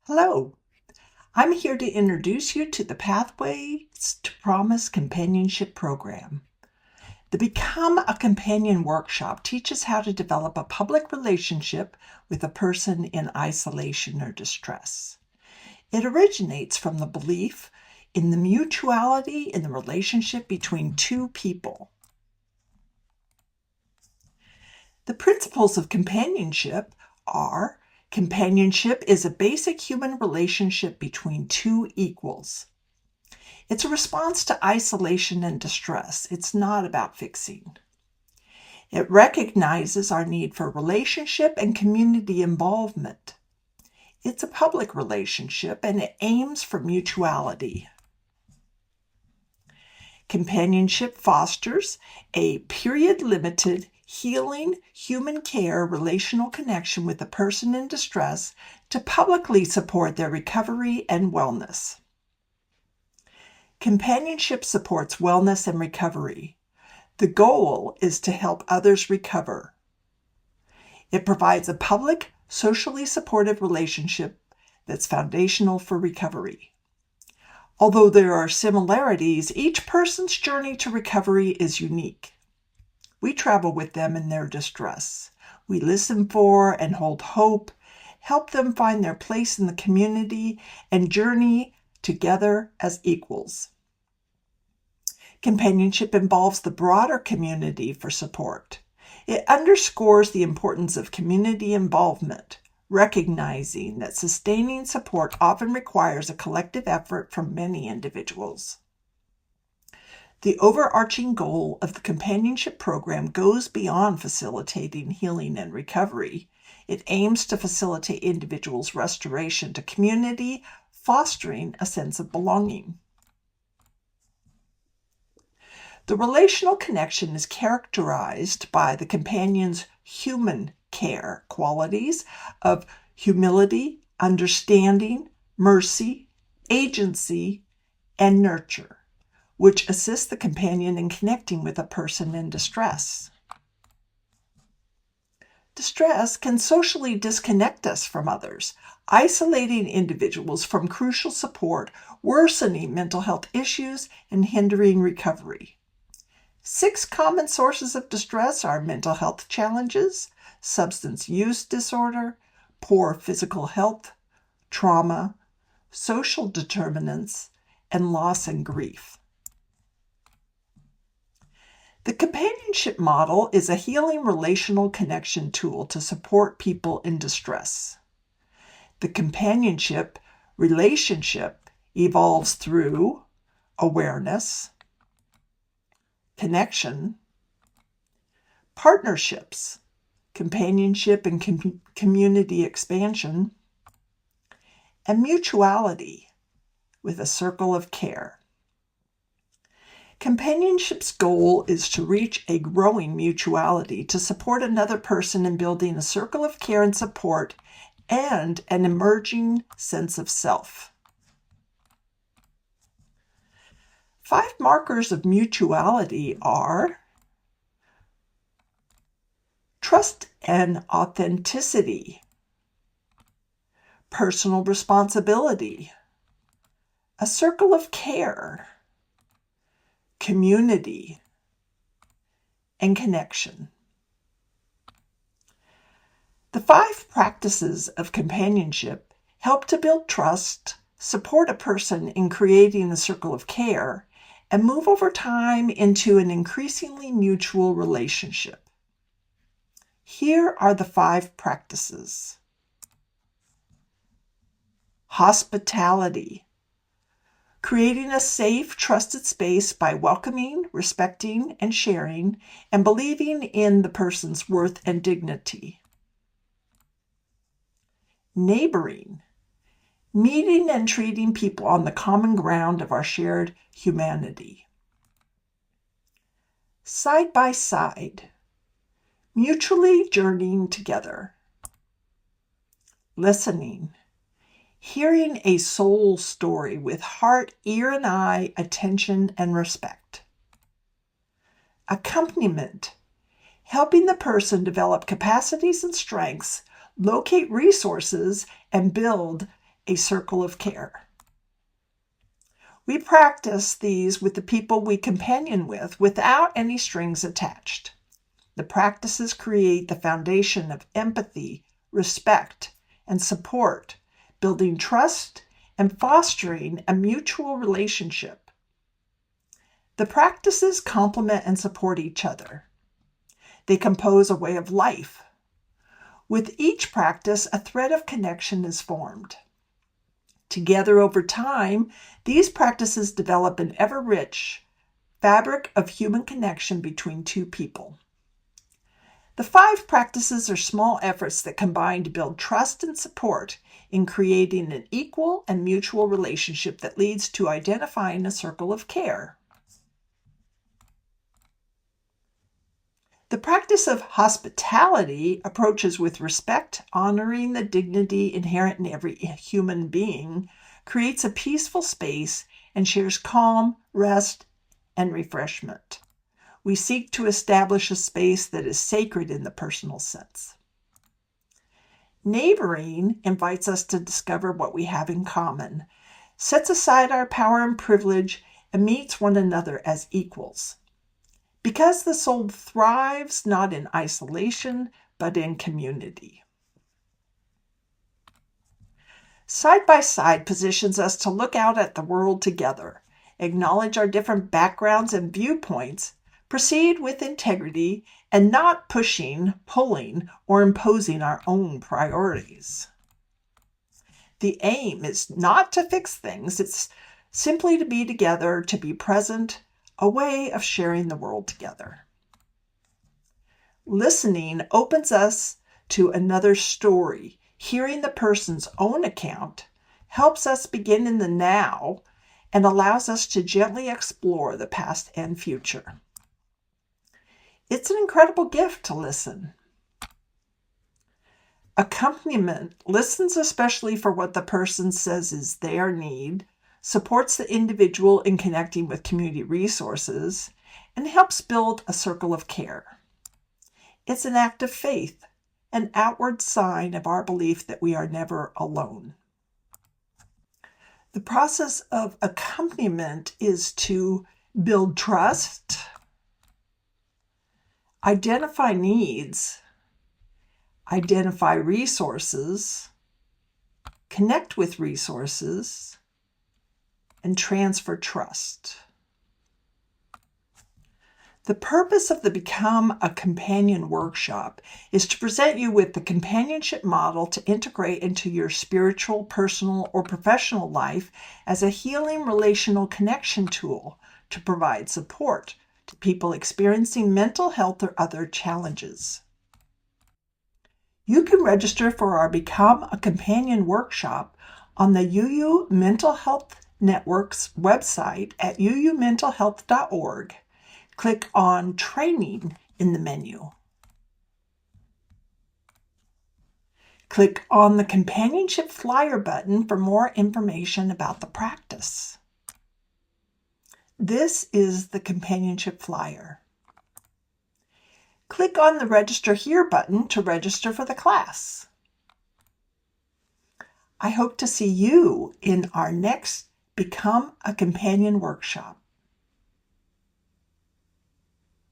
Hello, I'm here to introduce you to the Pathways to Promise Companionship Program. The Become a Companion workshop teaches how to develop a public relationship with a person in isolation or distress. It originates from the belief in the mutuality in the relationship between two people. The principles of companionship are: companionship is a basic human relationship between two equals. It's a response to isolation and distress. It's not about fixing. It recognizes our need for relationship and community involvement. It's a public relationship and it aims for mutuality. Companionship fosters a period-limited, healing, human care relational connection with a person in distress to publicly support their recovery and wellness. Companionship supports wellness and recovery. The goal is to help others recover. It provides a public, socially supportive relationship that's foundational for recovery. Although there are similarities, each person's journey to recovery is unique. We travel with them in their distress. We listen for and hold hope, help them find their place in the community, and journey together as equals. Companionship involves the broader community for support. It underscores the importance of community involvement, recognizing that sustaining support often requires a collective effort from many individuals. The overarching goal of the companionship program goes beyond facilitating healing and recovery. It aims to facilitate individuals' restoration to community, fostering a sense of belonging. The relational connection is characterized by the companion's human care qualities of humility, understanding, mercy, agency, and nurture, which assist the companion in connecting with a person in distress. Distress can socially disconnect us from others, isolating individuals from crucial support, worsening mental health issues, and hindering recovery. 6 common sources of distress are mental health challenges, substance use disorder, poor physical health, trauma, social determinants, and loss and grief. The companionship model is a healing relational connection tool to support people in distress. The companionship relationship evolves through awareness, connection, partnerships, companionship and community expansion, and mutuality with a circle of care. Companionship's goal is to reach a growing mutuality to support another person in building a circle of care and support and an emerging sense of self. 5 markers of mutuality are trust and authenticity, personal responsibility, a circle of care, community, and connection. The 5 practices of companionship help to build trust, support a person in creating a circle of care, and move over time into an increasingly mutual relationship. Here are the 5 practices. Hospitality. Creating a safe, trusted space by welcoming, respecting, and sharing, and believing in the person's worth and dignity. Neighboring. Meeting and treating people on the common ground of our shared humanity. Side by side. Mutually journeying together. Listening. Hearing a soul story with heart, ear, and eye, attention, and respect. Accompaniment. Helping the person develop capacities and strengths, locate resources, and build a circle of care. We practice these with the people we companion with without any strings attached. The practices create the foundation of empathy, respect, and support, building trust and fostering a mutual relationship. The practices complement and support each other. They compose a way of life. With each practice, a thread of connection is formed. Together over time, these practices develop an ever-rich fabric of human connection between two people. The 5 practices are small efforts that combine to build trust and support in creating an equal and mutual relationship that leads to identifying a circle of care. The practice of hospitality approaches with respect, honoring the dignity inherent in every human being, creates a peaceful space, and shares calm, rest, and refreshment. We seek to establish a space that is sacred in the personal sense. Neighboring invites us to discover what we have in common, sets aside our power and privilege, and meets one another as equals. Because the soul thrives not in isolation, but in community. Side by side positions us to look out at the world together, acknowledge our different backgrounds and viewpoints, proceed with integrity, and not pushing, pulling, or imposing our own priorities. The aim is not to fix things, it's simply to be together, to be present, a way of sharing the world together. Listening opens us to another story. Hearing the person's own account helps us begin in the now and allows us to gently explore the past and future. It's an incredible gift to listen. Accompaniment listens especially for what the person says is their need, supports the individual in connecting with community resources, and helps build a circle of care. It's an act of faith, an outward sign of our belief that we are never alone. The process of accompaniment is to build trust, identify needs, identify resources, connect with resources, and transfer trust. The purpose of the Become a Companion workshop is to present you with the companionship model to integrate into your spiritual, personal, or professional life as a healing relational connection tool to provide support to people experiencing mental health or other challenges. You can register for our Become a Companion workshop on the UU Mental Health Network's website at uumentalhealth.org. Click on Training in the menu. Click on the Companionship Flyer button for more information about the practice. This is the Companionship Flyer. Click on the Register Here button to register for the class. I hope to see you in our next Become a Companion workshop.